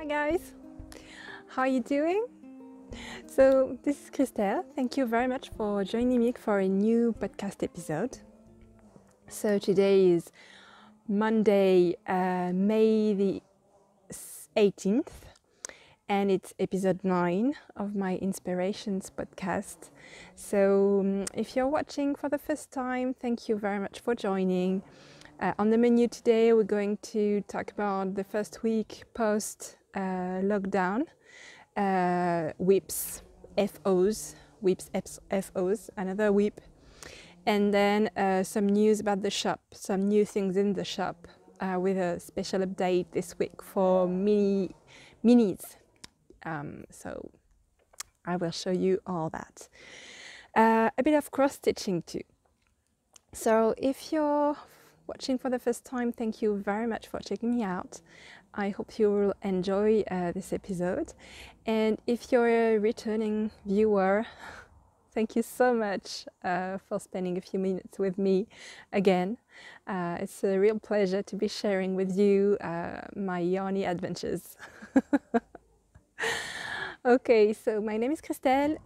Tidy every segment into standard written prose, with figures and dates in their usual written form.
Hi guys, how are you doing? So this is Christelle. Thank you very much for joining me for a new podcast episode. So today is Monday, May the 18th, and it's episode 9 of my Inspirations podcast. So if you're watching for the first time, thank you very much for joining. On the menu today, we're going to talk about the first week post lockdown, whips, FOs, whips, FOs, another whip, and then some news about the shop, some new things in the shop, with a special update this week for minis. So I will show you all that. A bit of cross stitching too. So if you're watching for the first time, thank you very much for checking me out. I hope you will enjoy this episode. And if you're a returning viewer, thank you so much for spending a few minutes with me again. It's a real pleasure to be sharing with you my yarny adventures. Okay, so my name is Christelle.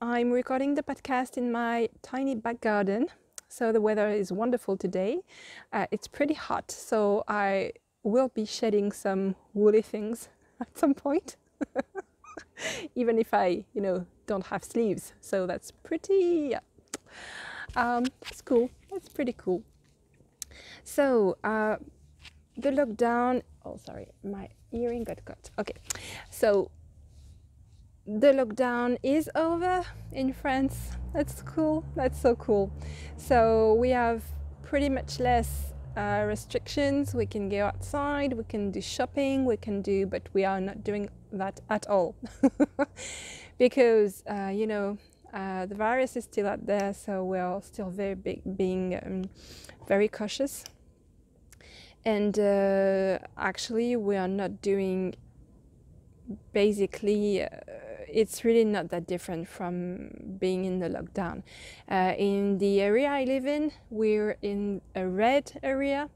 I'm recording the podcast in my tiny back garden. So the weather is wonderful today. It's pretty hot, so I will be shedding some woolly things at some point, even if I, don't have sleeves. So that's pretty, that's cool. That's pretty cool. So the lockdown. Oh, sorry, my earring got caught. Okay, so the lockdown is over in France. That's cool. That's so cool. So we have pretty much less restrictions. We can go outside, we can do shopping, but we are not doing that at all because the virus is still out there, so we're still being very cautious. And actually we are not doing, basically it's really not that different from being in the lockdown. In the area I live in, we're in a red area.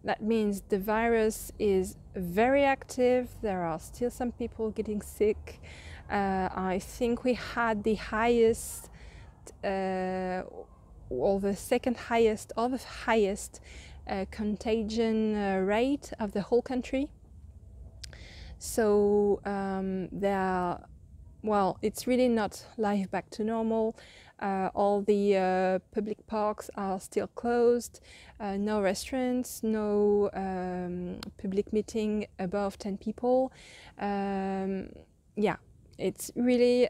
That means the virus is very active. There are still some people getting sick. I think we had the highest, or the second highest, or the highest contagion rate of the whole country. So it's really not life back to normal. All the public parks are still closed. No restaurants, no public meeting above 10 people. It's really,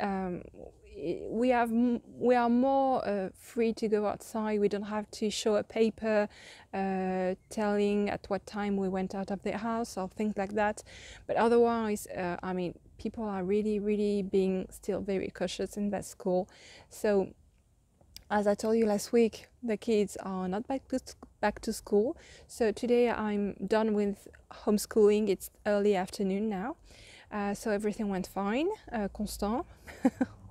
we are more free to go outside. We don't have to show a paper telling at what time we went out of the house or things like that. But otherwise, people are really being still very cautious, and that's cool. So as I told you last week, the kids are not back to school. So today I'm done with homeschooling. It's early afternoon now. So everything went fine. Constant,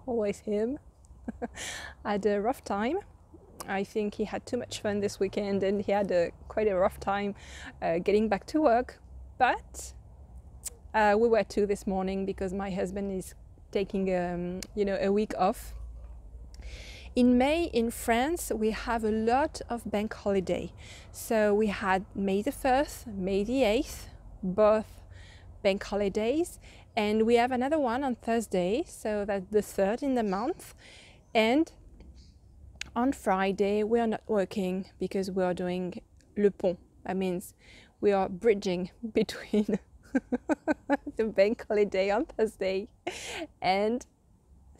always him, had a rough time. I think he had too much fun this weekend, and he had quite a rough time getting back to work. But we were too this morning because my husband is taking a week off. In May in France, we have a lot of bank holiday. So we had May the 1st, May the 8th, both bank holidays. And we have another one on Thursday, so that's the 3rd in the month. And on Friday, we are not working because we are doing le pont. That means we are bridging between the bank holiday on Thursday and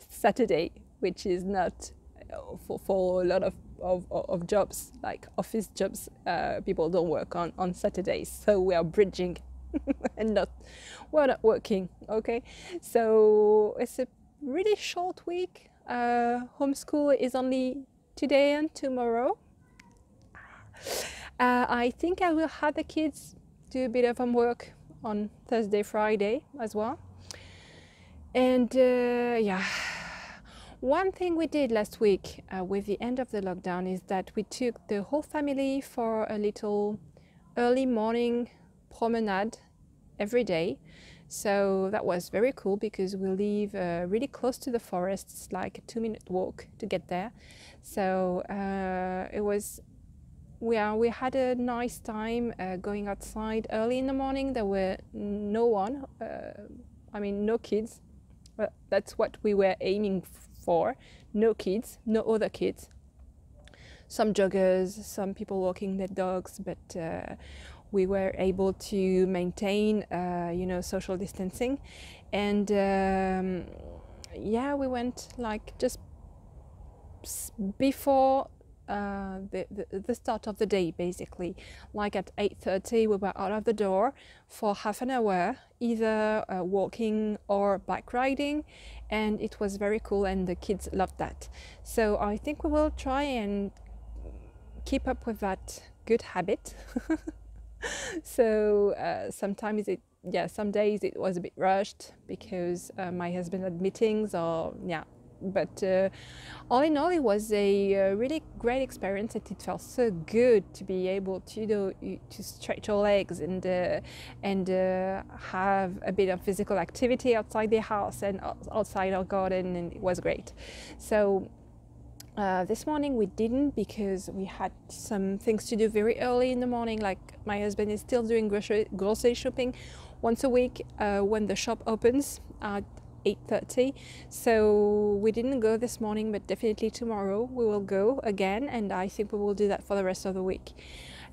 Saturday, which is not for a lot of jobs, like office jobs. People don't work on Saturdays, so we are bridging and we're not working. Okay, so it's a really short week. Homeschool is only today and tomorrow. I think I will have the kids do a bit of homework on Thursday, Friday as well. And one thing we did last week with the end of the lockdown is that we took the whole family for a little early morning promenade every day. So that was very cool because we live really close to the forest. It's like a 2-minute walk to get there. So we had a nice time going outside early in the morning. There were no one, no kids. But that's what we were aiming for. No kids, no other kids. Some joggers, some people walking their dogs, but we were able to maintain, social distancing. And we went like just before the start of the day, basically. Like at 8:30 we were out of the door for half an hour, either walking or bike riding, and it was very cool and the kids loved that. So I think we will try and keep up with that good habit. So some days it was a bit rushed because my husband had meetings but all in all, it was a really great experience, and it felt so good to be able to stretch your legs and have a bit of physical activity outside the house and outside our garden, and it was great. So this morning we didn't, because we had some things to do very early in the morning. Like my husband is still doing grocery shopping once a week when the shop opens at 8:30. So we didn't go this morning, but definitely tomorrow we will go again, and I think we will do that for the rest of the week.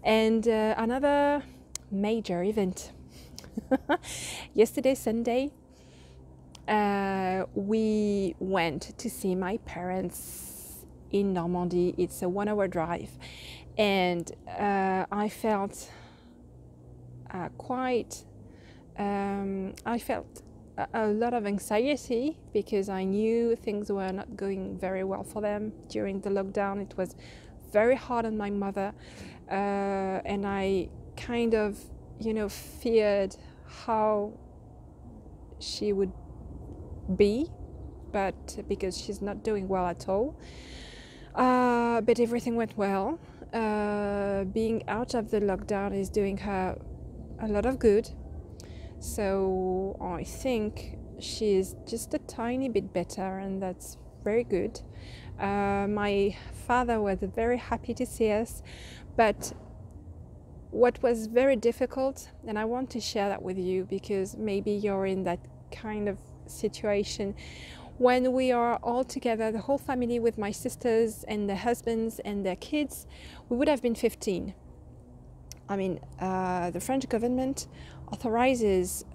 And another major event. Yesterday, Sunday, we went to see my parents in Normandy. It's a 1-hour drive, and I felt a lot of anxiety because I knew things were not going very well for them during the lockdown. It was very hard on my mother, and I kind of, feared how she would be, but because she's not doing well at all. But everything went well. Being out of the lockdown is doing her a lot of good. So I think she's just a tiny bit better, and that's very good. My father was very happy to see us, but what was very difficult, and I want to share that with you because maybe you're in that kind of situation, when we are all together, the whole family, with my sisters and their husbands and their kids, we would have been 15. The French government authorizes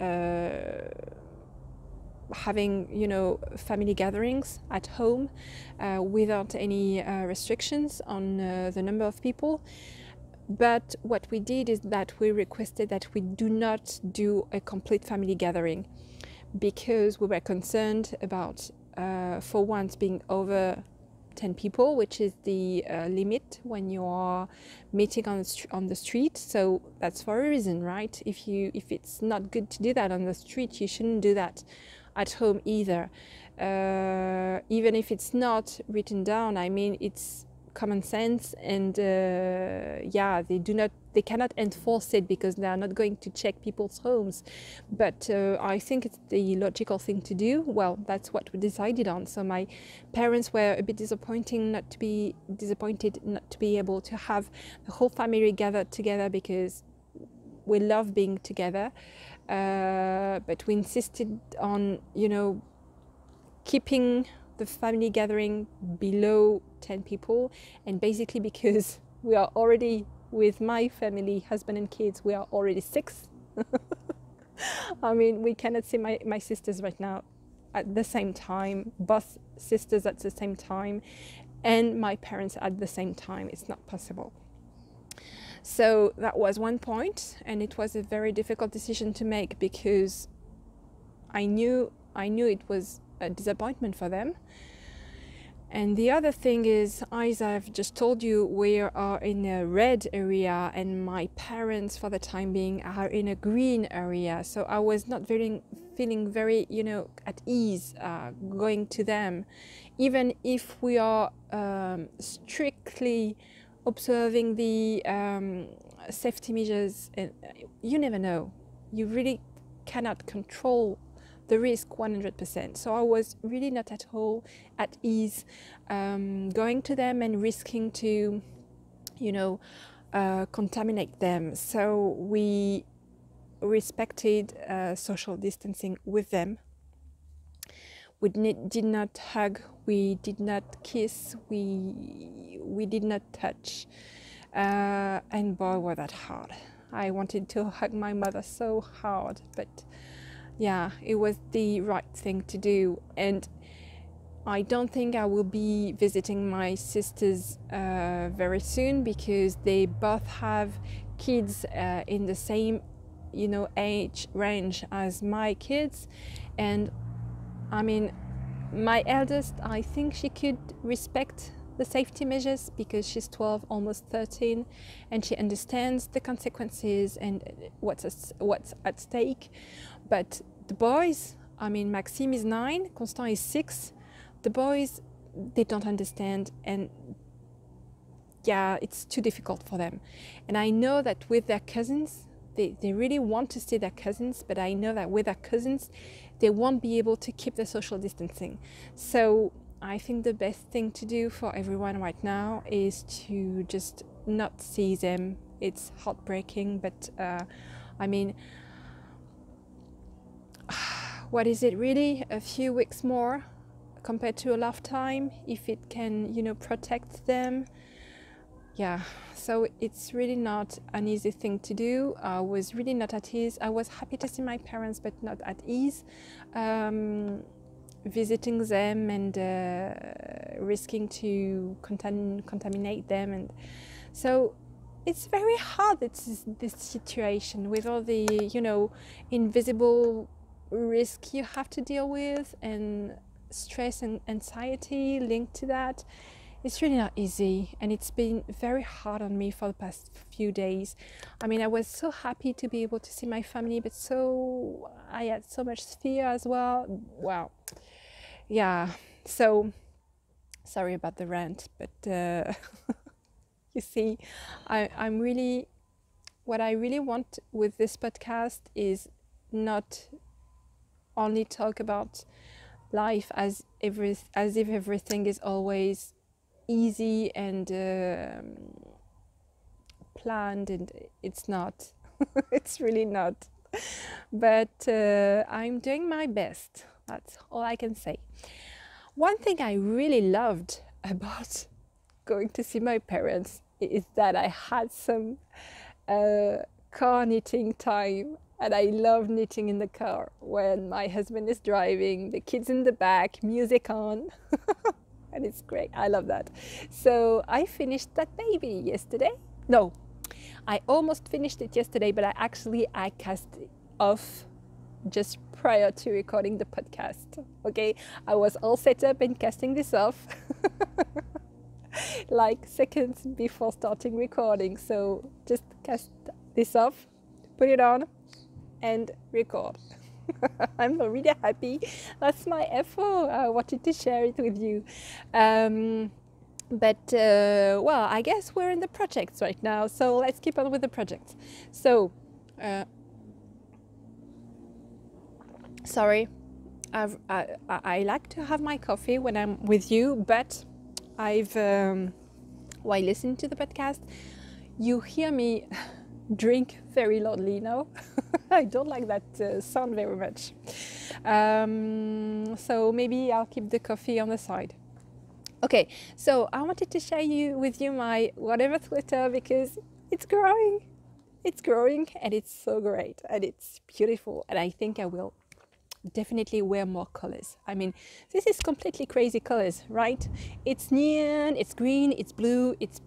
having, family gatherings at home without any restrictions on the number of people. But what we did is that we requested that we do not do a complete family gathering, because we were concerned about, for once, being over 10 people, which is the limit when you are meeting on the street. So that's for a reason, right? If it's not good to do that on the street, you shouldn't do that at home either. Even if it's not written down, it's common sense, and they cannot enforce it because they are not going to check people's homes. But I think it's the logical thing to do. Well, that's what we decided on. So my parents were a bit disappointed not to be able to have the whole family gathered together, because we love being together. But we insisted on, keeping the family gathering below 10 people, and basically because we are already, with my family, husband and kids, we are already 6. We cannot see my sisters right now at the same time, both sisters at the same time, and my parents at the same time. It's not possible. So that was one point, and it was a very difficult decision to make, because I knew it was a disappointment for them. And the other thing is, as I've just told you, we are in a red area, and my parents, for the time being, are in a green area. So I was not feeling very, at ease going to them, even if we are strictly observing the safety measures. And you never know. You really cannot control the risk 100%. So I was really not at all at ease going to them and risking to, you know, contaminate them. So we respected social distancing with them. We did not hug, we did not kiss, we did not touch, and boy, was that hard. I wanted to hug my mother so hard, but yeah, it was the right thing to do. And I don't think I will be visiting my sisters very soon, because they both have kids in the same, you know, age range as my kids. And I mean, my eldest, I think she could respect the safety measures because she's 12, almost 13, and she understands the consequences and what's at stake. But the boys, I mean, Maxime is 9, Constant is 6. The boys, they don't understand, and yeah, it's too difficult for them. And I know that with their cousins, they really want to see their cousins, but I know that with their cousins, they won't be able to keep the social distancing. So I think the best thing to do for everyone right now is to just not see them. It's heartbreaking, but I mean, what is it really? A few weeks more compared to a lifetime, if it can, you know, protect them. Yeah, so it's really not an easy thing to do. I was really not at ease. I was happy to see my parents, but not at ease. Visiting them and risking to contaminate them. And so it's very hard, this situation with all the, you know, invisible risk you have to deal with, and stress and anxiety linked to that. It's really not easy, and it's been very hard on me for the past few days. I mean, I was so happy to be able to see my family, but I had so much fear as well. Wow. Yeah, so sorry about the rant, but you see, I'm really, what I really want with this podcast is not only talk about life as if everything is always easy and planned, and it's not. It's really not. But I'm doing my best. That's all I can say. One thing I really loved about going to see my parents is that I had some car knitting time. And I love knitting in the car when my husband is driving, the kids in the back, music on. And it's great. I love that. So I finished that baby yesterday. No, I almost finished it yesterday, but I cast it off just prior to recording the podcast. Okay, I was all set up and casting this off like seconds before starting recording. So just cast this off, put it on, and record. I'm really happy. That's my effort. I wanted to share it with you. But well, I guess we're in the projects right now, so let's keep on with the projects. So sorry, I like to have my coffee when I'm with you, but while listening to the podcast, you hear me drink very loudly now. I don't like that sound very much. So maybe I'll keep the coffee on the side. Okay, so I wanted to share with you my whatever Twitter, because it's growing. It's growing, and it's so great, and it's beautiful, and I think I will definitely wear more colors. I mean, this is completely crazy colors, right? It's neon, it's green, it's blue, it's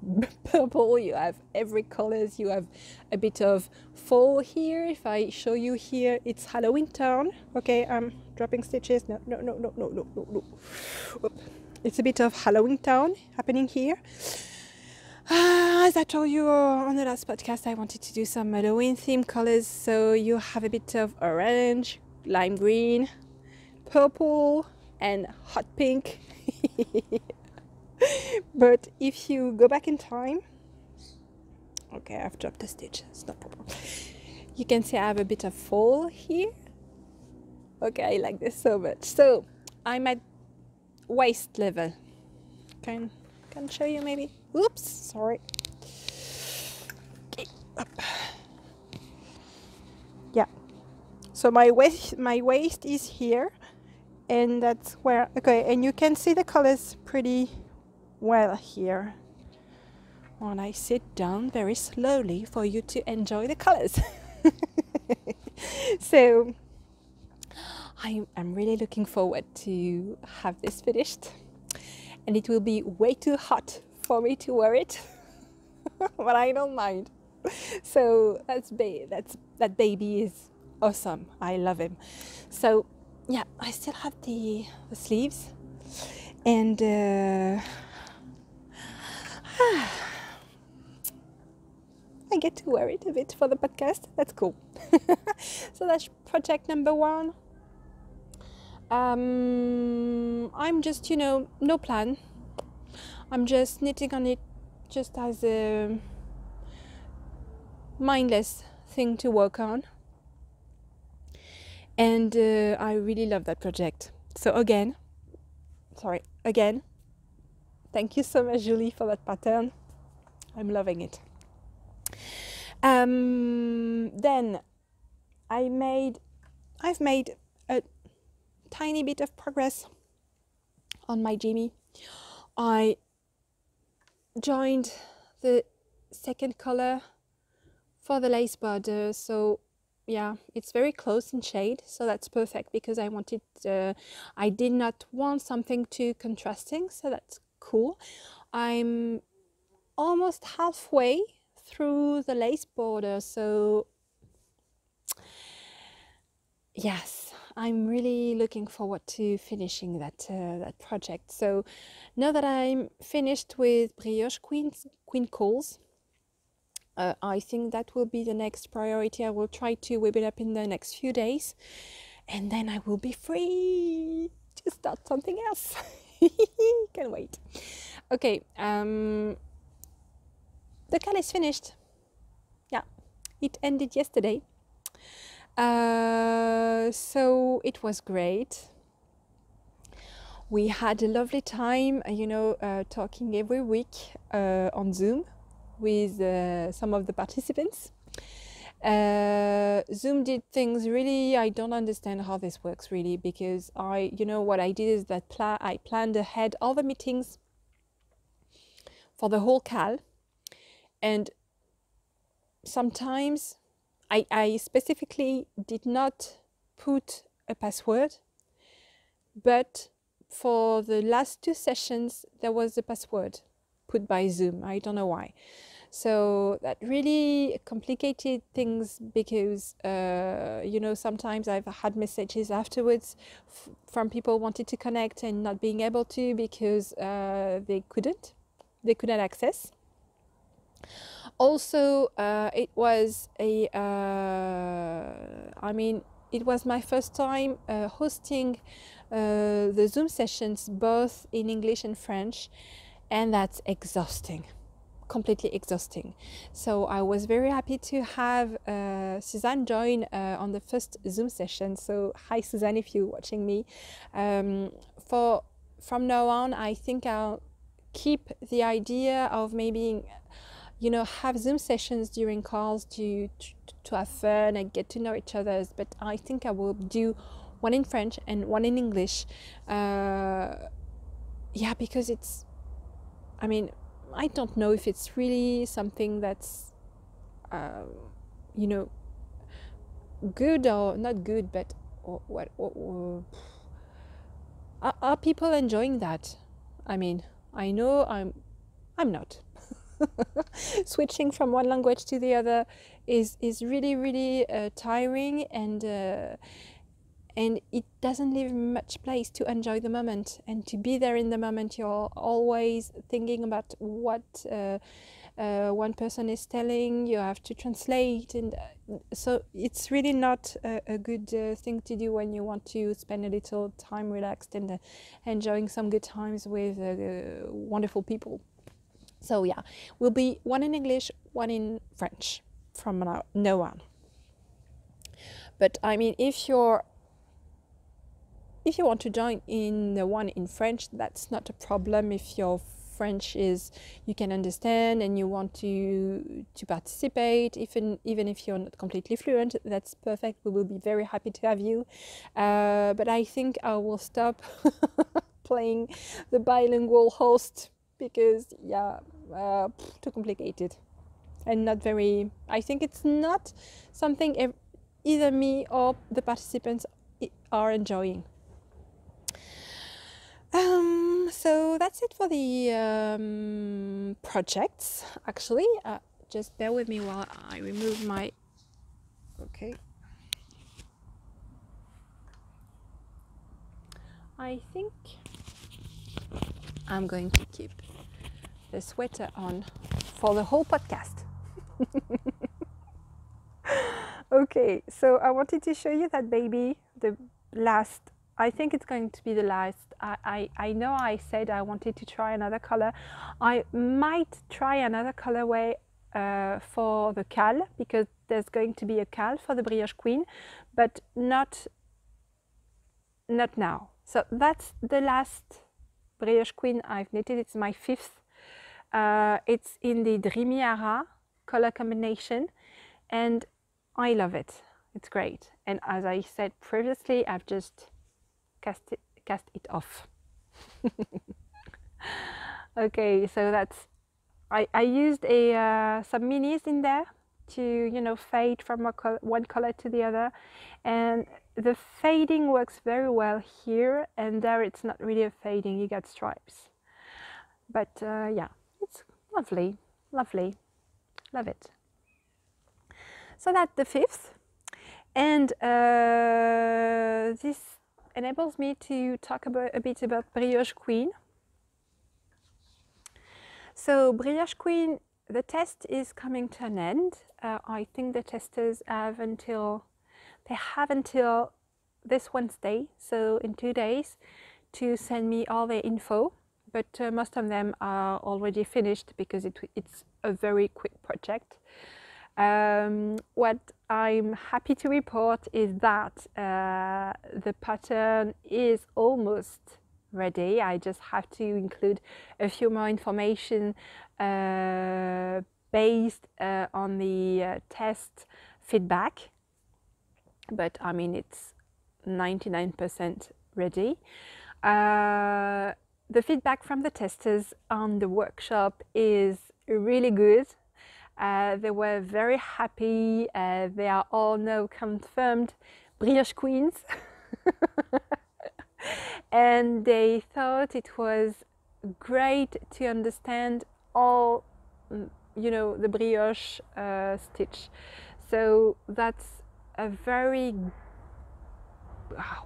purple. You have every colors. You have a bit of fall here. If I show you here, it's Halloween town. Okay, I'm dropping stitches. No. It's a bit of Halloween town happening here. As I told you on the last podcast, I wanted to do some Halloween themed colors. So you have a bit of orange, lime green, purple, and hot pink. But if you go back in time, okay, I've dropped a stitch, it's no problem. You can see I have a bit of fall here, Okay, I like this so much. So I'm at waist level. Can show you maybe? Oops, sorry. Okay, up. Yeah. So my waist is here, and that's where, okay, and you can see the colors pretty well here. When I sit down very slowly for you to enjoy the colors. So I'm really looking forward to have this finished, and it will be way too hot for me to wear it, but I don't mind. So that baby is awesome. I love him. So yeah, I still have the sleeves, and I get to wear it a bit for the podcast. That's cool. So that's project number 1. I'm just, no plan. I'm just knitting on it just as a mindless thing to work on. And I really love that project. So again, thank you so much, Julie, for that pattern. I'm loving it. Then I've made a tiny bit of progress on my Jimmy. I joined the second color for the lace border, so yeah, it's very close in shade, so that's perfect because I did not want something too contrasting, so that's cool. I'm almost halfway through the lace border, so yes, I'm really looking forward to finishing that project. So now that I'm finished with Brioche Queen calls, I think that will be the next priority. I will try to whip it up in the next few days, and then I will be free to start something else. Can't wait. Okay, the cal is finished. Yeah, it ended yesterday. So it was great. We had a lovely time, talking every week on Zoom with some of the participants. Zoom did things really, I don't understand how this works really, because what I did is that I planned ahead all the meetings for the whole cal, and sometimes I specifically did not put a password, but for the last 2 sessions there was a password put by Zoom. I don't know why. So that really complicated things because sometimes I've had messages afterwards from people wanted to connect and not being able to because they couldn't access. Also, it was it was my first time hosting the Zoom sessions both in English and French, and that's exhausting, completely exhausting. So I was very happy to have Suzanne join on the first Zoom session. So hi Suzanne, if you're watching me. From now on, I think I'll keep the idea of maybe have Zoom sessions during calls to have fun and get to know each other, but I think I will do one in French and one in English, because it's, I don't know if it's really something that's good or not good, but are people enjoying that? I know I'm not. Switching from one language to the other is really, really tiring, and it doesn't leave much place to enjoy the moment and to be there in the moment. You're always thinking about what one person is telling, you have to translate, and so it's really not a good thing to do when you want to spend a little time relaxed and enjoying some good times with wonderful people. So yeah, will be one in English, one in French from now on. But if you're if you want to join in the one in French, that's not a problem. If your French is, you can understand and you want to participate, even if you're not completely fluent, that's perfect. We will be very happy to have you. But I think I will stop playing the bilingual host because, yeah, too complicated and not very. I think it's not something either me or the participants are enjoying. So that's it for the projects, actually. Just bear with me while I remove my... Okay. I think I'm going to keep the sweater on for the whole podcast. Okay, so I wanted to show you that baby, the last... I think it's going to be the last. I know I said I wanted to try another color. I might try another colorway for the cal, because there's going to be a cal for the Brioche Queen, but not now. So that's the last Brioche Queen I've knitted. It's my 5th. It's in the Dreamy Ara color combination, and I love it. It's great. And as I said previously, I've just cast it off. Okay, so that's... I used some minis in there to, you know, fade from one color to the other, and the fading works very well here, and there it's not really a fading, you get stripes. But yeah, it's lovely, lovely, love it. So that's the 5th, and this enables me to talk a bit about Brioche Queen. So Brioche Queen, the test is coming to an end. I think the testers have until this Wednesday, so in 2 days, to send me all their info. But most of them are already finished because it's a very quick project. What I'm happy to report is that the pattern is almost ready. I just have to include a few more information based on the test feedback, but I mean it's 99% ready. The feedback from the testers on the workshop is really good. They were very happy. They are all now confirmed Brioche Queens. And they thought it was great to understand all, you know, the brioche stitch. So that's a very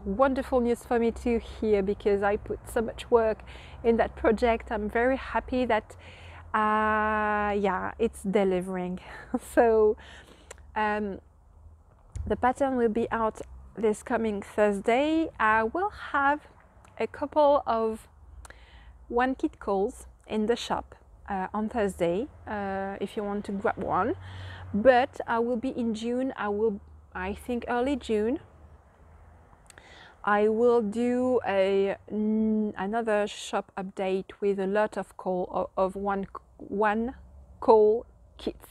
wonderful news for me to hear, because I put so much work in that project. I'm very happy that yeah, it's delivering. So the pattern will be out this coming Thursday. I will have a couple of one kit calls in the shop on Thursday if you want to grab one, but I will be in June. I think early June, I will do another shop update with a lot of one call kits.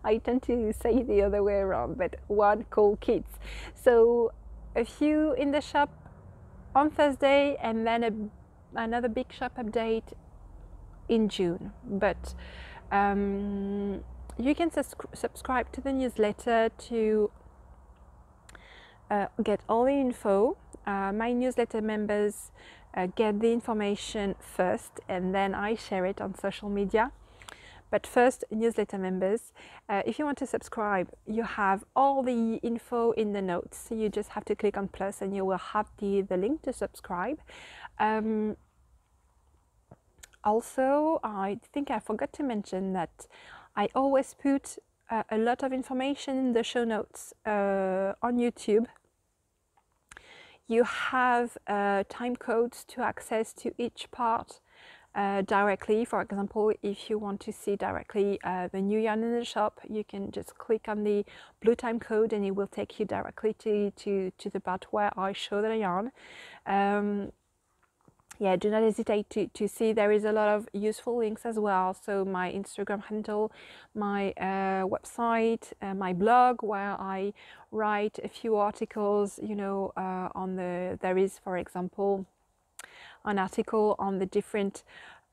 I tend to say the other way around, but one call kits. So a few in the shop on Thursday, and then another big shop update in June. But you can subscribe to the newsletter to get all the info. My newsletter members get the information first, and then I share it on social media. But first, newsletter members, if you want to subscribe, you have all the info in the notes. You just have to click on plus and you will have the link to subscribe. Also, I think I forgot to mention that I always put a lot of information in the show notes on YouTube. You have time codes to access to each part directly. For example, if you want to see directly the new yarn in the shop, you can just click on the blue time code and it will take you directly to the part where I show the yarn. Yeah, do not hesitate to see. There is a lot of useful links as well. So my Instagram handle, my website, my blog, where I write a few articles, you know, there is, for example, an article on the different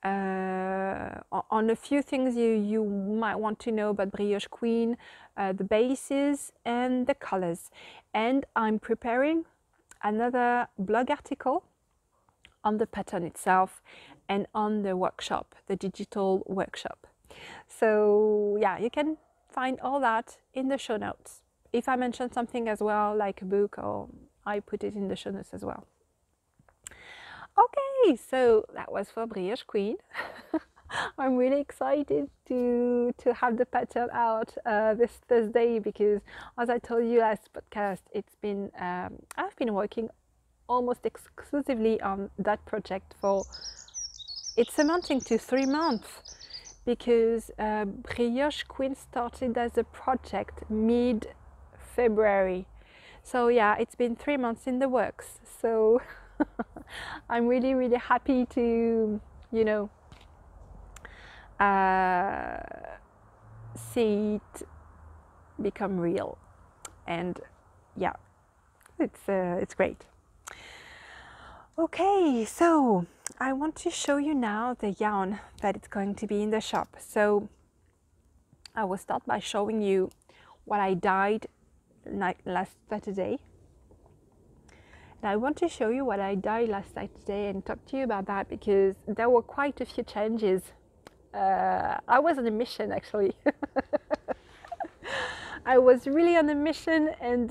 on a few things you might want to know about Brioche Queen, the bases and the colors. And I'm preparing another blog article on the pattern itself and on the workshop, the digital workshop. So yeah, you can find all that in the show notes. If I mention something as well, like a book, or I put it in the show notes as well. Okay, so that was for Brioche Queen. I'm really excited to have the pattern out this Thursday, because as I told you last podcast, it's been I've been working almost exclusively on that project for, it's amounting to 3 months, because Brioche Queen started as a project mid-February. So yeah, it's been 3 months in the works. So I'm really, really happy to, you know, see it become real. And yeah, it's great. Okay, so I want to show you now the yarn that it's going to be in the shop. So I will start by showing you what I dyed last Saturday. And I want to show you what I dyed last Saturday and talk to you about that, because there were quite a few changes. I was on a mission, actually. I was really on a mission, and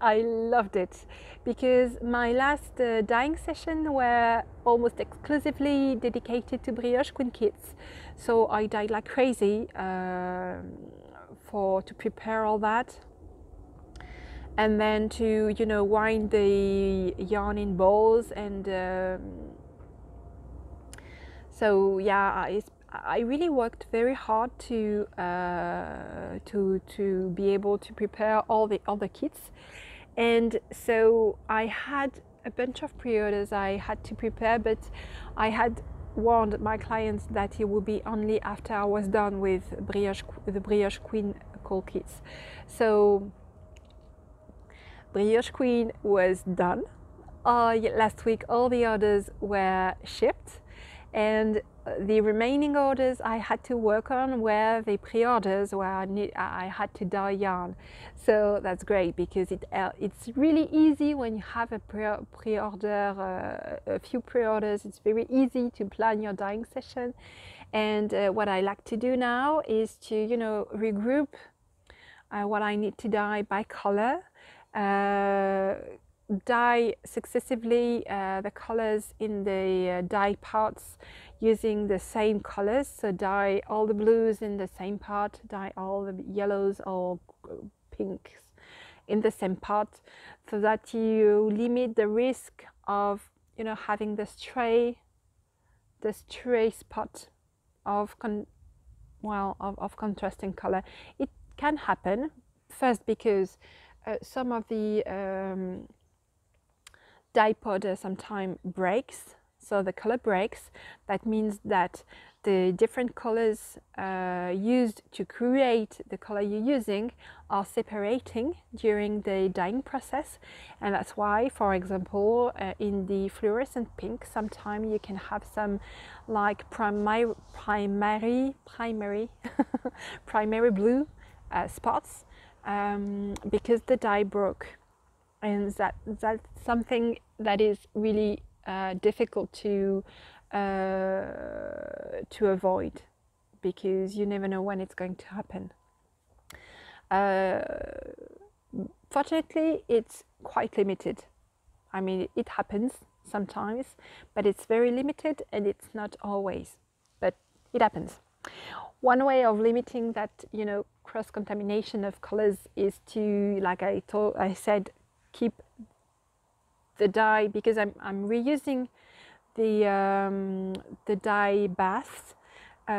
I loved it, because my last dyeing session were almost exclusively dedicated to Brioche Queen kits. So I dyed like crazy to prepare all that, and then to, you know, wind the yarn in balls. And so yeah, I really worked very hard to be able to prepare all the other kits. And so I had a bunch of pre-orders I had to prepare, but I had warned my clients that it would be only after I was done with the Brioche Queen call kits. So Brioche Queen was done. Last week all the orders were shipped, and the remaining orders I had to work on were the pre-orders where I had to dye yarn. So that's great, because it's really easy when you have a pre-order, a few pre-orders. It's very easy to plan your dyeing session. And what I like to do now is to, you know, regroup what I need to dye by color, dye successively the colors in the dye parts using the same colors. So dye all the blues in the same part, dye all the yellows or pinks in the same part, so that you limit the risk of, you know, having the stray spot of contrasting color. It can happen, first because some of the dye powder sometimes breaks, so the color breaks. That means that the different colors used to create the color you're using are separating during the dyeing process. And that's why, for example, in the fluorescent pink, sometimes you can have some like primary blue spots because the dye broke. And that's something that is really difficult to avoid, because you never know when it's going to happen. Fortunately, it's quite limited. I mean, it happens sometimes, but it's very limited, and it's not always, but it happens. One way of limiting that, you know, cross-contamination of colors is to, like I said, keep the dye, because I'm reusing the dye baths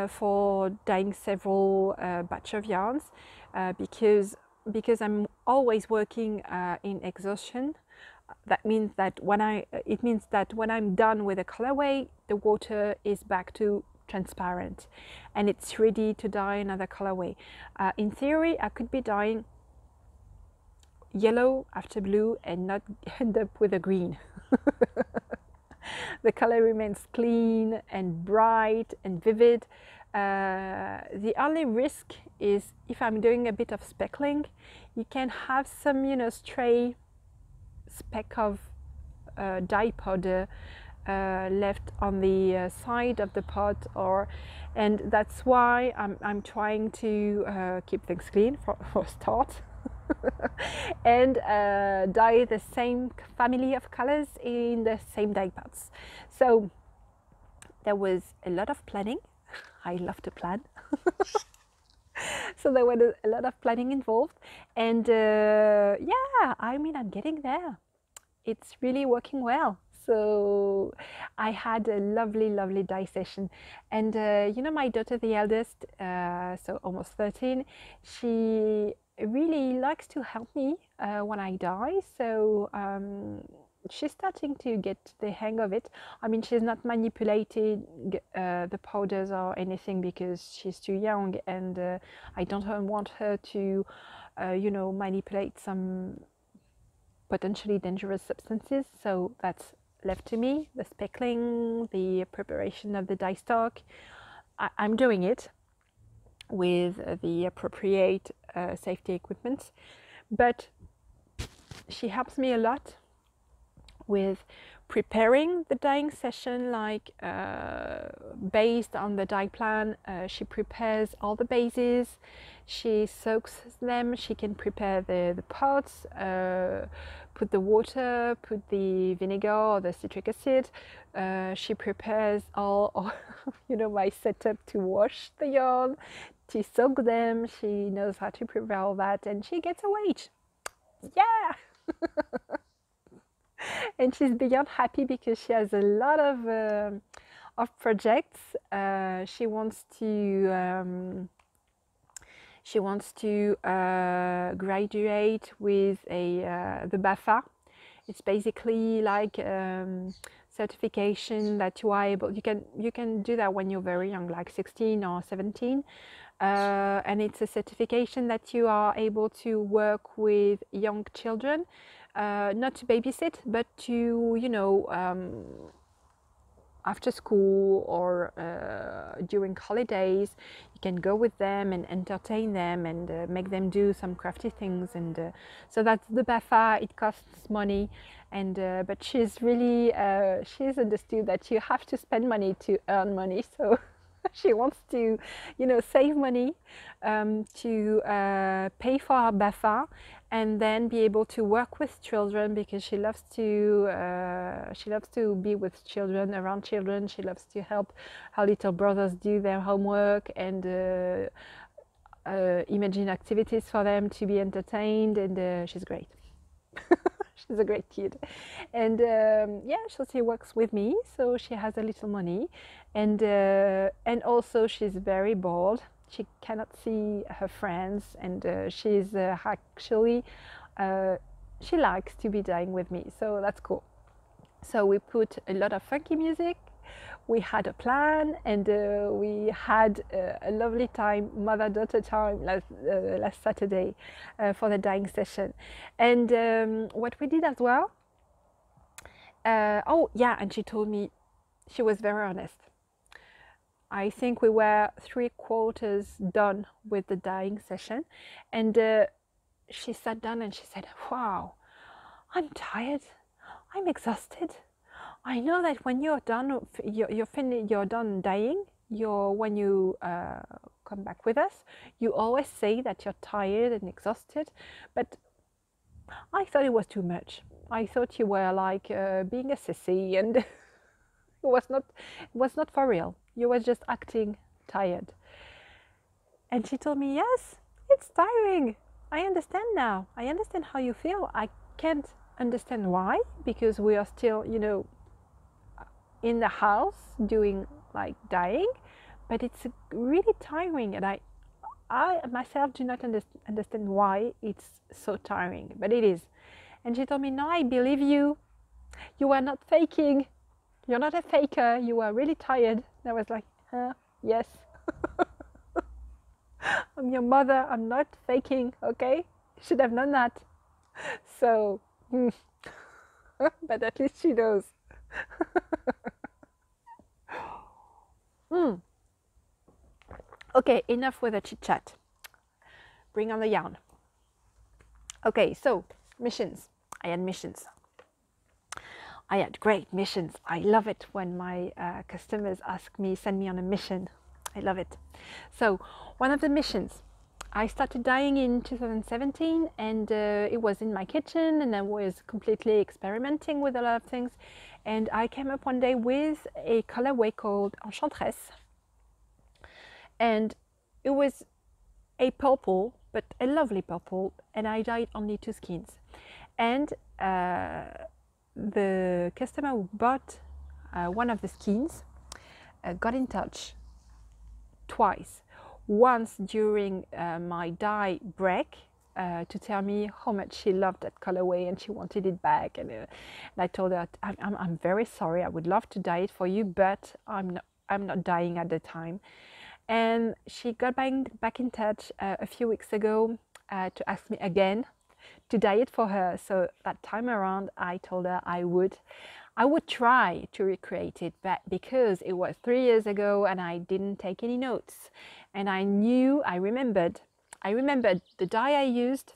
for dyeing several batch of yarns because I'm always working in exhaustion. That means that it means that when I'm done with a colorway, the water is back to transparent and it's ready to dye another colorway. In theory, I could be dyeing yellow after blue and not end up with a green. The color remains clean and bright and vivid. The only risk is if I'm doing a bit of speckling, you can have some, stray speck of dye powder left on the side of the pot, and that's why I'm trying to keep things clean for a start. And dye the same family of colors in the same dye pots. So there was a lot of planning. I love to plan. So there was a lot of planning involved, and yeah, I'm getting there. It's really working well. So I had a lovely dye session, and my daughter, the eldest, so almost 13, she really likes to help me when I dye. So she's starting to get the hang of it. She's not manipulating the powders or anything because she's too young, and I don't want her to manipulate some potentially dangerous substances. So that's left to me, the speckling, the preparation of the dye stock. I'm doing it with the appropriate safety equipment, but she helps me a lot with preparing the dyeing session, like based on the dye plan. She prepares all the bases, she soaks them, she can prepare the pots, put the water, put the vinegar or the citric acid. She prepares all my setup to wash the yarn, to soak them. She knows how to prepare all that, and she gets a wage. Yeah. And she's beyond happy because she has a lot of projects. She wants to graduate with the BAFA. It's basically like certification that you are able. You can do that when you're very young, like 16 or 17. And it's a certification that you are able to work with young children, not to babysit, but to, after school or during holidays, you can go with them and entertain them and make them do some crafty things. And so that's the BAFA. It costs money, and but she's really she's understood that you have to spend money to earn money. So she wants to, save money to pay for her BAFA, and then be able to work with children, because she loves to be with children, around children. She loves to help her little brothers do their homework and imagine activities for them to be entertained, and she's great. She's a great kid, and yeah, so she works with me, so she has a little money, and also she's very bored. She cannot see her friends, and she's actually she likes to be dyeing with me, so that's cool. So we put a lot of funky music. We had a plan, and we had a lovely time, mother-daughter time, last Saturday for the dyeing session. And what we did as well, oh yeah, and she told me, she was very honest. I think we were 3/4 done with the dyeing session, and she sat down and she said, "Wow, I'm tired, I'm exhausted. I know that when you're done, you're done dyeing. When you come back with us, you always say that you're tired and exhausted, but I thought it was too much. I thought you were like being a sissy, and it was not for real. You were just acting tired." And she told me, "Yes, it's tiring. I understand now. I understand how you feel. I can't understand why, because we are still, in the house doing like dyeing, but it's really tiring, and I myself do not understand why it's so tiring, but it is. And she told me, no, I believe you. You are not faking. You're not a faker. You are really tired. And I was like, yes. I'm your mother. I'm not faking, okay? You should have known that. So, but at least she knows. Okay, enough with the chit chat. Bring on the yarn. Okay, so missions. I had missions. I had great missions. I love it when my customers ask me, send me on a mission. I love it. So one of the missions, I started dyeing in 2017, and it was in my kitchen, and I was completely experimenting with a lot of things. And I came up one day with a colorway called Enchantress. And it was a purple, but a lovely purple, and I dyed only 2 skeins. And the customer who bought one of the skeins got in touch twice. Once during my dye break to tell me how much she loved that colorway and she wanted it back. And I told her, I'm very sorry, I would love to dye it for you, but I'm not dyeing at the time. And she got back in touch a few weeks ago to ask me again to dye it for her. So that time around, I told her I would try to recreate it, but because it was 3 years ago and I didn't take any notes, and I remembered the dye I used,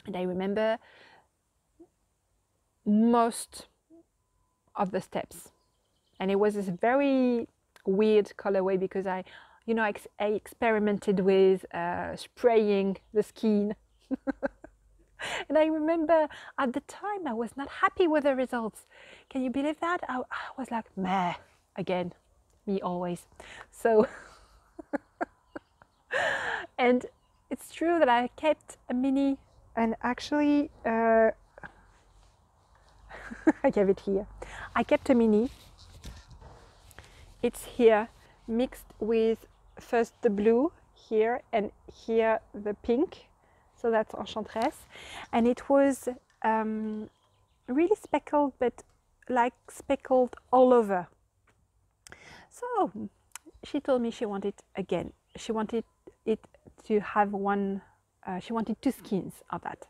and I remember most of the steps. And it was this very weird colorway because I experimented with spraying the skein. And I remember at the time I was not happy with the results. Can you believe that? I was like, meh, again, me always. So, and it's true that I kept a mini, and actually, I have it here. I kept a mini. It's here, mixed with first the blue here and here the pink. So that's Enchantress, and it was really speckled, but like speckled all over. So she told me she wanted again. She wanted it to have one. She wanted 2 skeins of that.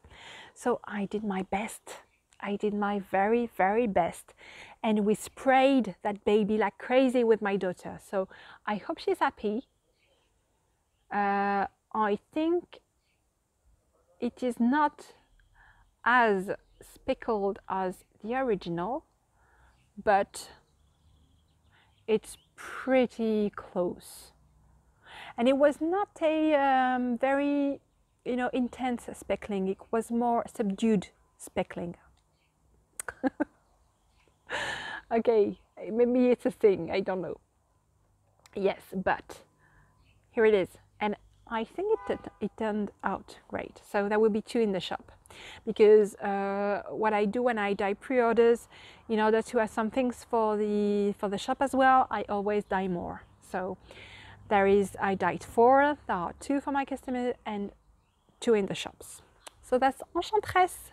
So I did my best. I did my very, very best, and we sprayed that baby like crazy with my daughter. So I hope she's happy. I think it is not as speckled as the original, but it's pretty close. And it was not a very, intense speckling. It was more subdued speckling. Okay, maybe it's a thing, I don't know. Yes, but here it is. And I think it turned out great. So there will be 2 in the shop, because what I do when I dye pre-orders, in order to have some things for the shop as well, I always dye more. So I dyed 4. There are 2 for my customers and 2 in the shops. So that's Enchantress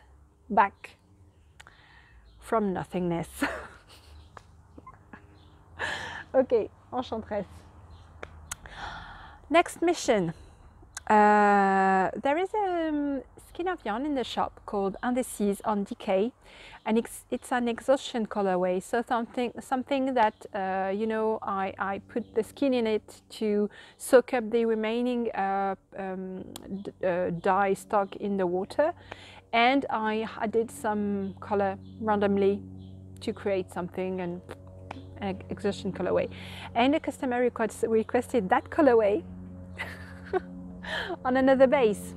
back from nothingness. Okay, Enchantress. Next mission. There is a skein of yarn in the shop called Indecise on Decay, and it's an exhaustion colorway. So something that I put the skein in it to soak up the remaining dye stock in the water, and I added some color randomly to create something, and an exhaustion colorway. And the customer requested that colorway on another base.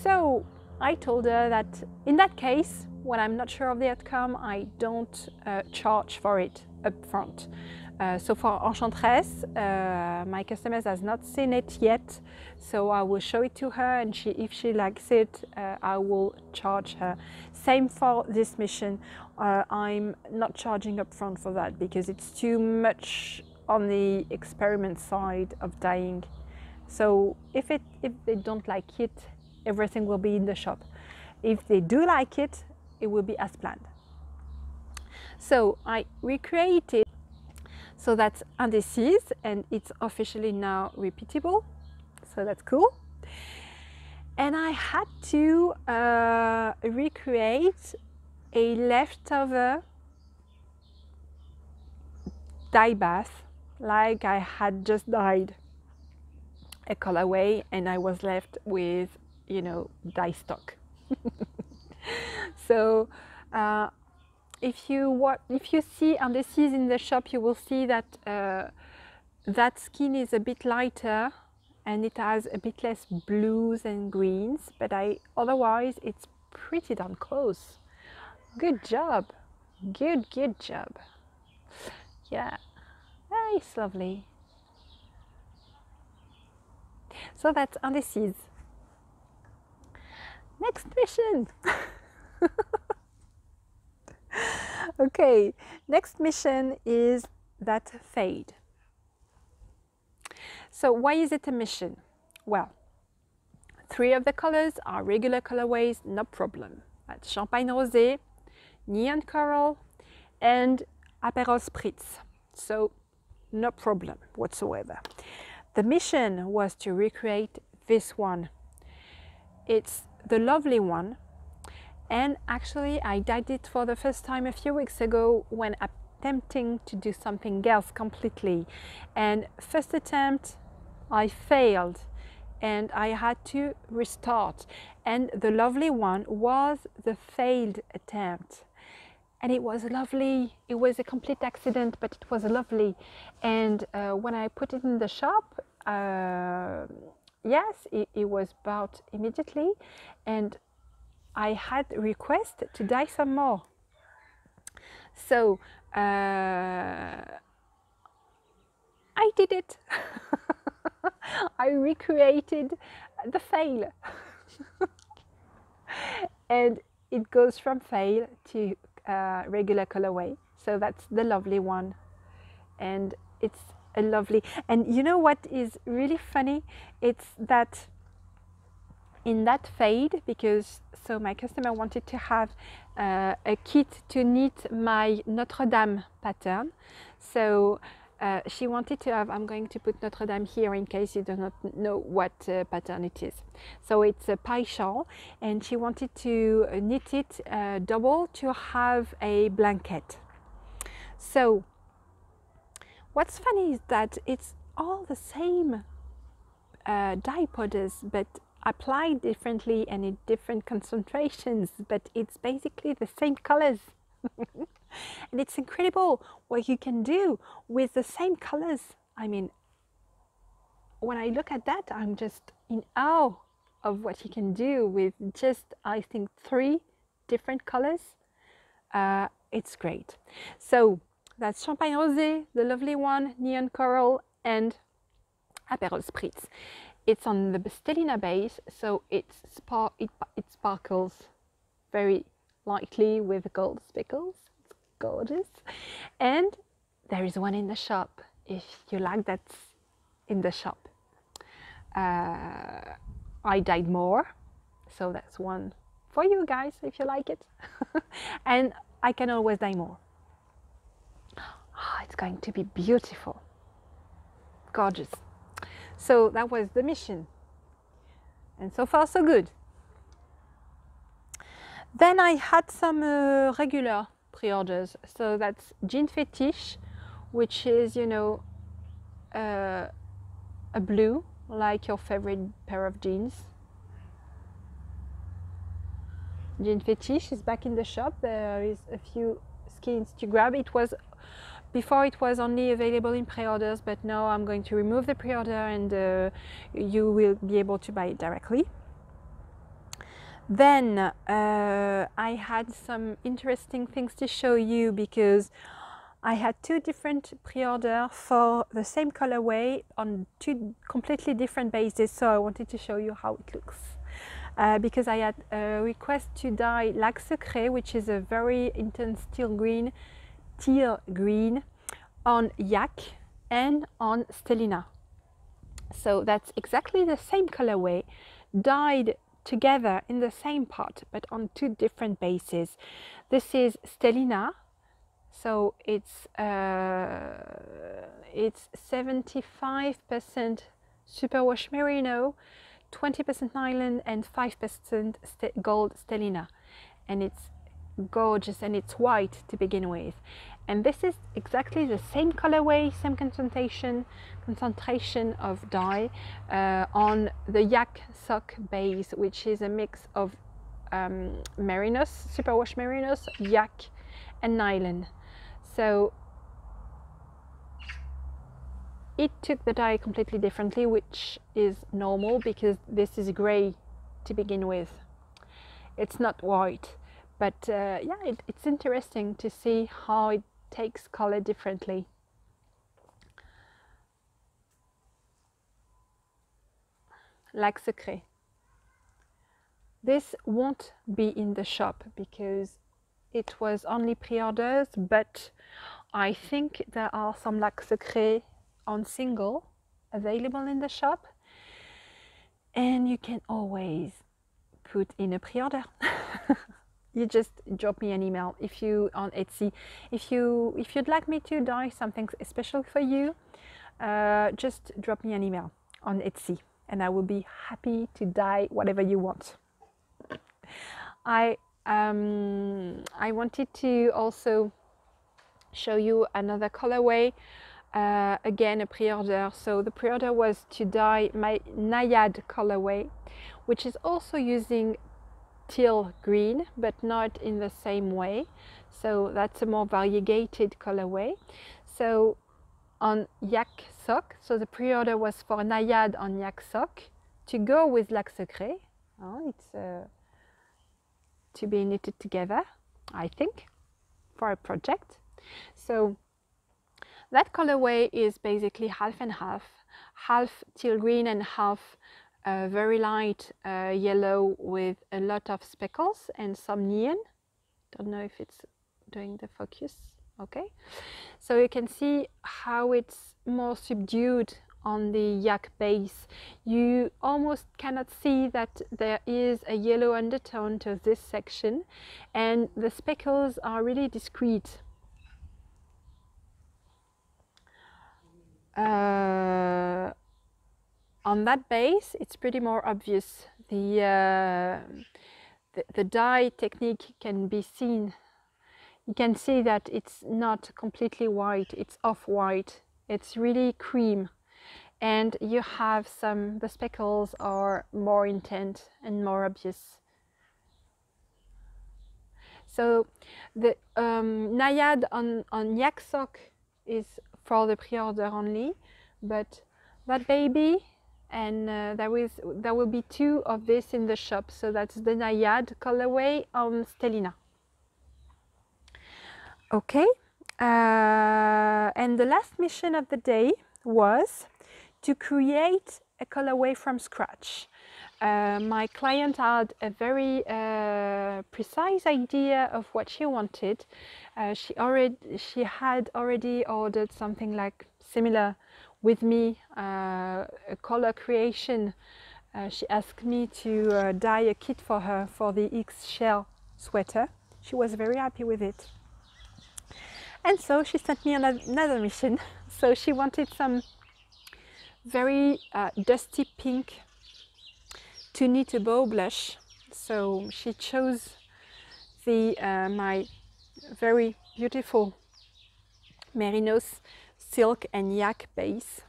So I told her that in that case, when I'm not sure of the outcome, I don't charge for it up front. So for Enchantress, my customer has not seen it yet, so I will show it to her, and if she likes it, I will charge her. Same for this mission. I'm not charging up front for that because it's too much on the experiment side of dyeing. So if they don't like it, everything will be in the shop. If they do like it, it will be as planned. So I recreated, so that's indices, and it's officially now repeatable, so that's cool. And I had to recreate a leftover dye bath, like I had just dyed a colorway and I was left with, you know, dye stock. So if you see indices in the shop, you will see that that skin is a bit lighter and it has a bit less blues and greens, but otherwise it's pretty darn close. Good job, good job. Yeah, it's lovely. So that's indices. Next mission. Okay, next mission is that fade. So why is it a mission? Well, 3 of the colors are regular colorways, no problem. That's Champagne Rosé, Neon Coral, and Aperol Spritz. So no problem whatsoever. The mission was to recreate this one. It's the lovely one. And actually I dyed it for the first time a few weeks ago when attempting to do something else completely. And first attempt, I failed and I had to restart. And the lovely one was the failed attempt. And it was lovely. It was a complete accident, but it was lovely. And when I put it in the shop, yes, it was bought immediately. And I had request to dye some more. So I did it. I recreated the fail. And it goes from fail to regular colorway. So that's the lovely one. And it's a lovely, and you know what is really funny? It's that in that fade, because so my customer wanted to have a kit to knit my Notre Dame pattern. So she wanted to have, I'm going to put Notre Dame here in case you do not know what pattern it is. So it's a pie shawl, and she wanted to knit it double to have a blanket. So what's funny is that it's all the same dye powders, but applied differently and in different concentrations, but it's basically the same colors. And it's incredible what you can do with the same colors. I mean, when I look at that, I'm just in awe of what you can do with just, I think, 3 different colors. It's great. So that's Champagne Rosé, the lovely one, Neon Coral, and Aperol Spritz. It's on the Stellina base, so it sparkles very lightly with gold speckles. It's gorgeous. And there is one in the shop, if you like that's in the shop. I dyed more, so that's one for you guys if you like it. And I can always dye more. Oh, it's going to be beautiful. Gorgeous. So that was the mission, and so far so good. Then I had some regular pre-orders. So that's Jean Fetiche, which is, you know, a blue, like your favorite pair of jeans. Jean Fetiche is back in the shop. There is a few skins to grab. It was before it was only available in pre-orders, but now I'm going to remove the pre-order and you will be able to buy it directly. Then I had some interesting things to show you because I had two different pre-order for the same colorway on two completely different bases, so I wanted to show you how it looks. Because I had a request to dye Lac Secret, which is a very intense teal green on yak and on Stellina. So that's exactly the same colorway dyed together in the same pot but on two different bases. This is Stellina, so it's 75% superwash merino, 20% nylon and 5% gold Stellina, and it's gorgeous and it's white to begin with. And this is exactly the same colorway, same concentration of dye on the yak sock base, which is a mix of merinos, superwash merinos, yak and nylon. So it took the dye completely differently, which is normal because this is gray to begin with. It's not white, but yeah, it's interesting to see how it takes color differently. Lac Secret. This won't be in the shop because it was only pre-orders, but I think there are some Lac Secret on single available in the shop, and you can always put in a pre-order. You just drop me an email if you on Etsy. If you'd like me to dye something special for you, just drop me an email on Etsy and I will be happy to dye whatever you want. I wanted to also show you another colorway, again a pre-order. So the pre-order was to dye my Naiad colorway, which is also using teal green but not in the same way, so that's a more variegated colorway. So on yak sock, so the pre-order was for Naiad on yak sock to go with Lac Secret. Oh, it's to be knitted together, I think, for a project. So that colorway is basically half and half teal green and half very light yellow with a lot of speckles and some neon. Don't know if it's doing the focus. Okay, so you can see how it's more subdued on the yak base. You almost cannot see that there is a yellow undertone to this section, and the speckles are really discreet. On that base, it's pretty more obvious. The dye technique can be seen. You can see that it's not completely white, it's off-white. It's really cream. And you have the speckles are more intense and more obvious. So the Naiad on yak sock is for the pre-order only, but that baby, and there will be two of this in the shop. So that's the Naiad colorway on Stellina. Okay, and the last mission of the day was to create a colorway from scratch. My client had a very precise idea of what she wanted. She had already ordered something like similar with me, a color creation. She asked me to dye a kit for her for the XL sweater. She was very happy with it. And so she sent me another mission. So she wanted some very dusty pink to knit a bow blush. So she chose my very beautiful Merinos silk and yak base.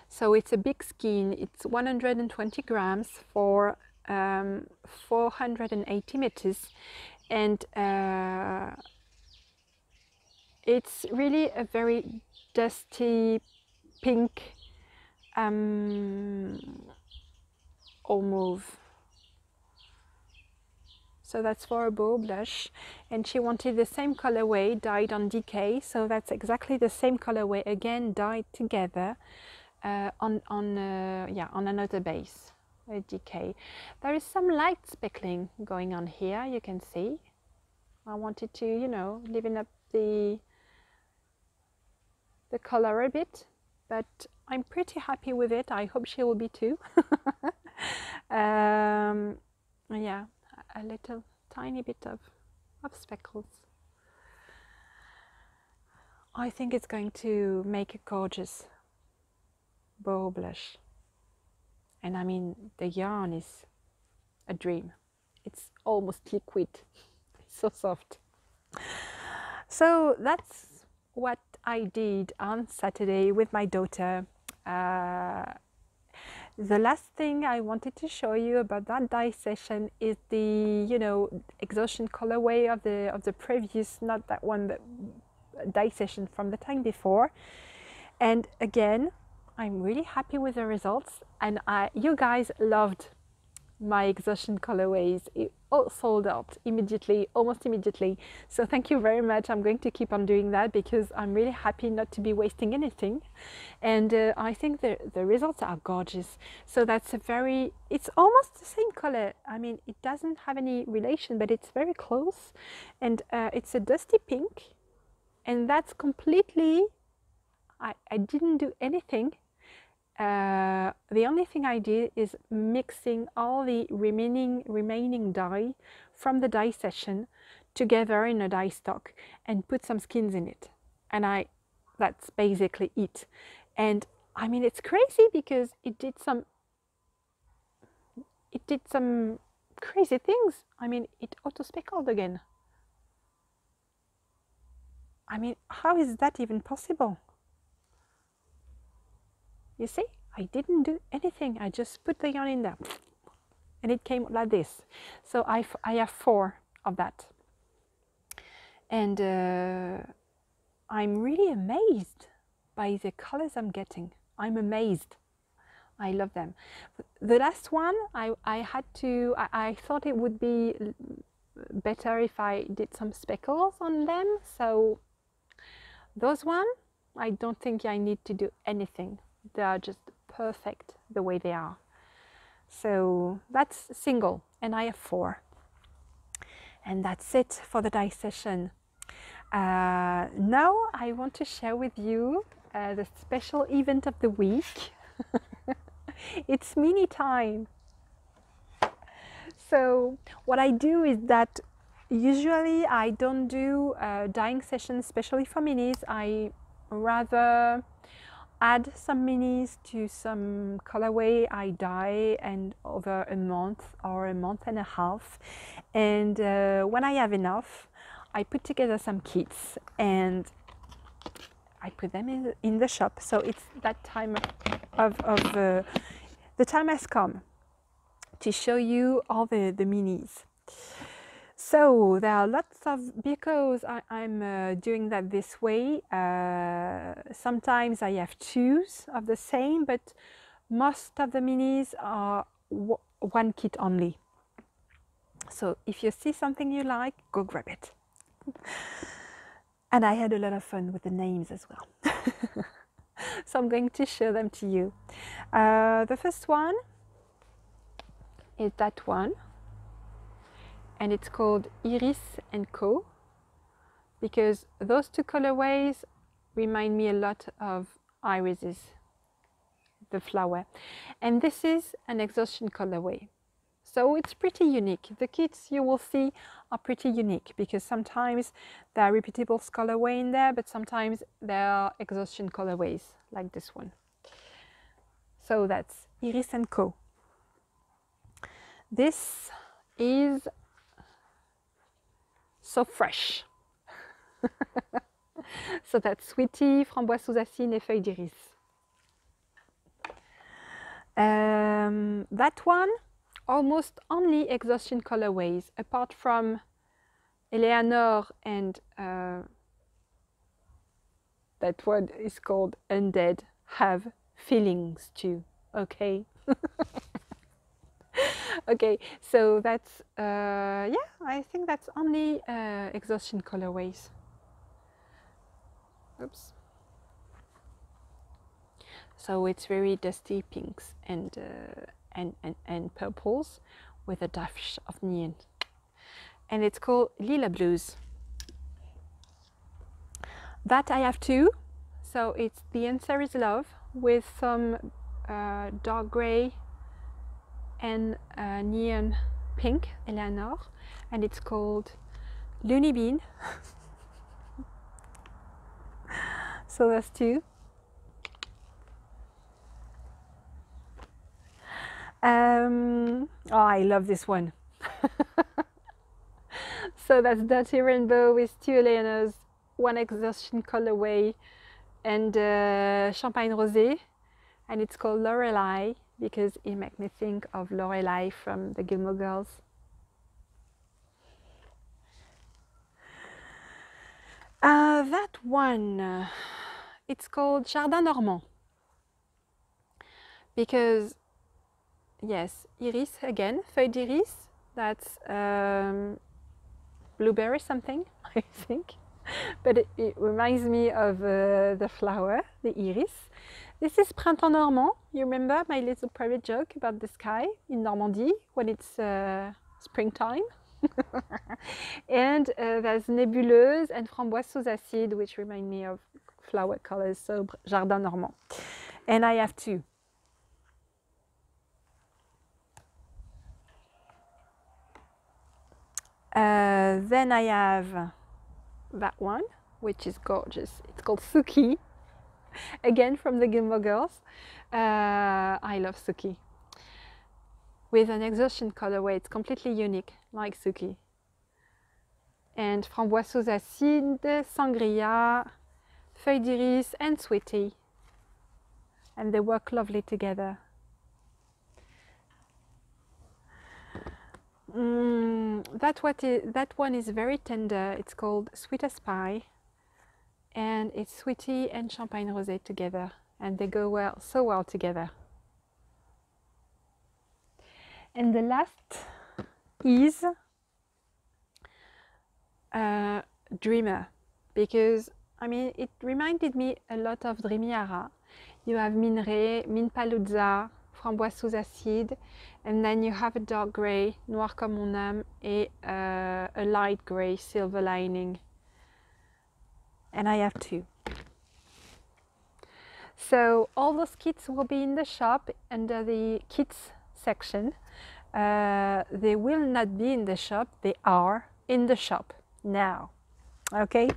So it's a big skein. It's 120 grams for 480 meters, and it's really a very dusty pink olive. So that's for a bow blush, and she wanted the same colorway dyed on decay, so that's exactly the same colorway again dyed together on another base, a decay. There is some light speckling going on here, you can see. I wanted to, you know, liven up the color a bit, but I'm pretty happy with it. I hope she will be too. Yeah, a little tiny bit of speckles. I think it's going to make a gorgeous bow blush. And I mean, the yarn is a dream. It's almost liquid. It's so soft. So that's what I did on Saturday with my daughter. The last thing I wanted to show you about that dye session is the, you know, exhaustion colorway of the previous, not that one, but dye session from the time before. And again, I'm really happy with the results, and you guys loved my exhaustion colorways. It all sold out immediately, almost immediately. So thank you very much. I'm going to keep on doing that because I'm really happy not to be wasting anything. And I think the results are gorgeous. So that's it's almost the same color. I mean, it doesn't have any relation, but it's very close. And it's a dusty pink. And that's completely, I didn't do anything. The only thing I did is mixing all the remaining dye from the dye session together in a dye stock and put some skins in it, and that's basically it. And I mean, it's crazy because it did some crazy things. I mean, it auto speckled again. I mean, how is that even possible? You see, I didn't do anything. I just put the yarn in there and it came like this. So I have 4 of that. And I'm really amazed by the colors I'm getting. I'm amazed. I love them. The last one, I thought it would be better if I did some speckles on them. So those one, I don't think I need to do anything. They are just perfect the way they are. So that's single, and I have 4. And that's it for the dye session. Now I want to share with you the special event of the week. It's mini time. So what I do is that usually I don't do dyeing sessions, especially for minis. I rather add some minis to some colorway I dye and over a month or a month and a half. And when I have enough, I put together some kits and I put them in the shop. So it's that time the time has come to show you all the minis. So there are lots of, because I'm doing that this way, sometimes I have 2 of the same, but most of the minis are 1 kit only. So if you see something you like, go grab it. And I had a lot of fun with the names as well. So I'm going to show them to you. The first one is that one. And it's called Iris and Co. because those 2 colorways remind me a lot of irises, the flower. And this is an exhaustion colorway. So it's pretty unique. The kits you will see are pretty unique because sometimes there are repeatable colorway in there, but sometimes there are exhaustion colorways like this one. So that's Iris and Co. This is so fresh. So that's Sweetie, Framboise sous Acine et Feuille d'Iris. That one, almost only exhaustion colorways, apart from Eleanor and that word is called Undead, have feelings too, okay? Okay, so that's yeah, I think that's only exhaustion colorways. Oops. So it's very dusty pinks and purples with a dash of neon, and it's called Lila Blues. That I have too. So it's The Answer is Love with some dark gray and neon pink, Eleanor, and it's called Looney Bean. So that's two. Oh, I love this one. So that's Dirty Rainbow with two Eleanors, one exhaustion colorway, and Champagne Rosé, and it's called Lorelei because it makes me think of Lorelei from the Gilmore Girls. That one, it's called Jardin Normand because, yes, iris again, feuille d'iris, that's blueberry something, I think, but it reminds me of the flower, the iris. This is Printemps Normand. You remember my little private joke about the sky in Normandy when it's springtime? And there's Nébuleuse and Framboise sous acide, which remind me of flower colors, so Jardin Normand. And I have two. Then I have that one, which is gorgeous. It's called Suki, again from the Gilmore Girls. I love Suki. With an exhaustion colorway, it's completely unique, like Suki. And Framboise sous acide, Sangria, Feuille d'iris, and Sweetie. And they work lovely together. That one is very tender. It's called Sweet as Pie, and it's Sweetie and Champagne Rosé together, and they go so well together. And the last is Dreamer, because I mean it reminded me a lot of Dreamy Ara. You have Minerai, Mine Paluzza, Framboise sous acide, and then you have a dark grey, Noir comme mon âme, et a light grey, Silver Lining. And I have two. So all those kits will be in the shop under the kits section. They will not be in the shop, they are in the shop now. Okay?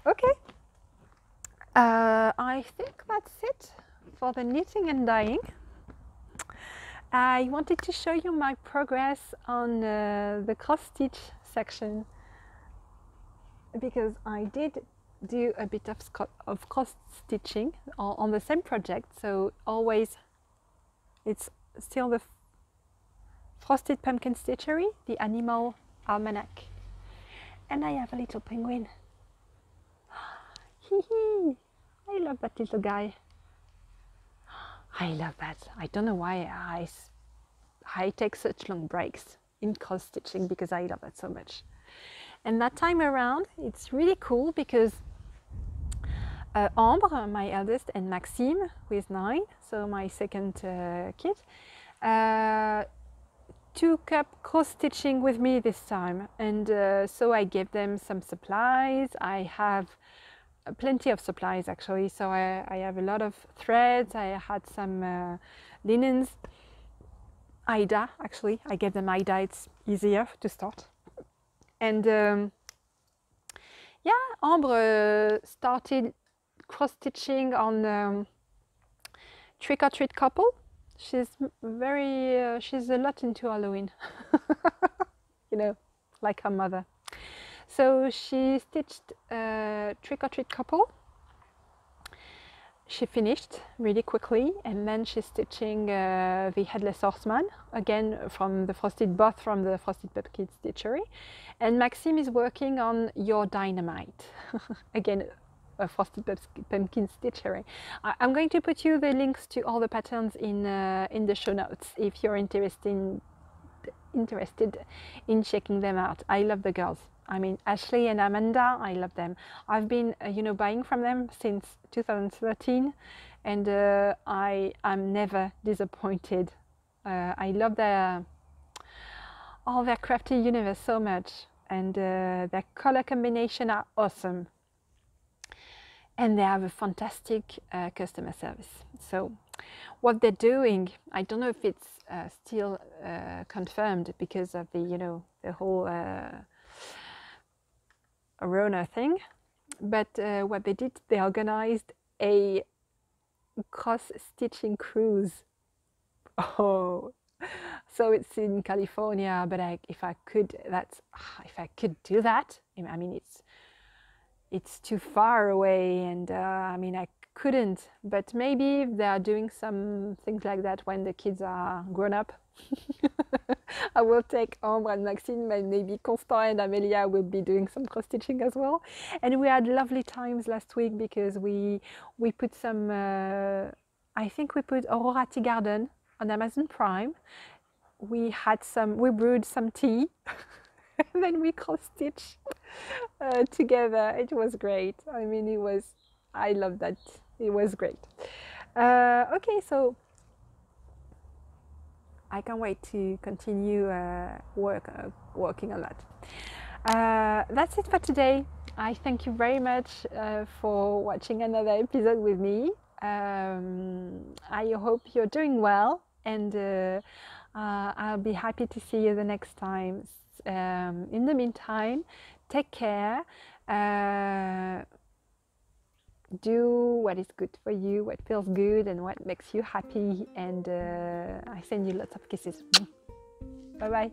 Okay. I think that's it for the knitting and dyeing. I wanted to show you my progress on the cross stitch section because I did do a bit of cross stitching on the same project, so always it's still the Frosted Pumpkin Stitchery, the Animal Almanac, and I have a little penguin. Hee. I love that little guy. I love that. I don't know why I take such long breaks in cross stitching because I love it so much. And that time around, it's really cool because Ambre, my eldest, and Maxime, who is 9, so my second kid, took up cross stitching with me this time, and so I gave them some supplies. I have plenty of supplies actually, so I have a lot of threads. I had some linens. Aida, actually, I gave them Aida, it's easier to start. And yeah, Ambre started cross stitching on Trick or Treat Couple. She's she's a lot into Halloween, you know, like her mother. So she stitched Trick or Treat Couple. She finished really quickly, and then she's stitching the Headless Horseman, again from the both from the Frosted Pumpkin Stitchery. And Maxime is working on Your Dynamite, again frosted pumpkin stitchery. I'm going to put you the links to all the patterns in the show notes if you're interested in checking them out. I love the girls. I mean, Ashley and Amanda, I love them. I've been, buying from them since 2013, and I'm never disappointed. I love their crafty universe so much, and their color combination are awesome. And they have a fantastic customer service. So what they're doing, I don't know if it's still confirmed because of the the whole Rona thing, but what they did, they organized a cross-stitching cruise. Oh, so it's in California, but if I could do that, I mean, it's too far away, and I mean, I couldn't, but maybe if they are doing some things like that when the kids are grown up, I will take Ambre and Maxine, but maybe Constant and Amelia will be doing some cross stitching as well. And we had lovely times last week because we put some, I think we put Aurora Tea Garden on Amazon Prime. We brewed some tea and then we cross stitched together. It was great. I mean, I love that. It was great. Okay, so I can't wait to continue working on that. That's it for today. I thank you very much for watching another episode with me. I hope you're doing well, and I'll be happy to see you the next time. In the meantime, take care. Do what is good for you, what feels good, and what makes you happy. And I send you lots of kisses. Bye bye.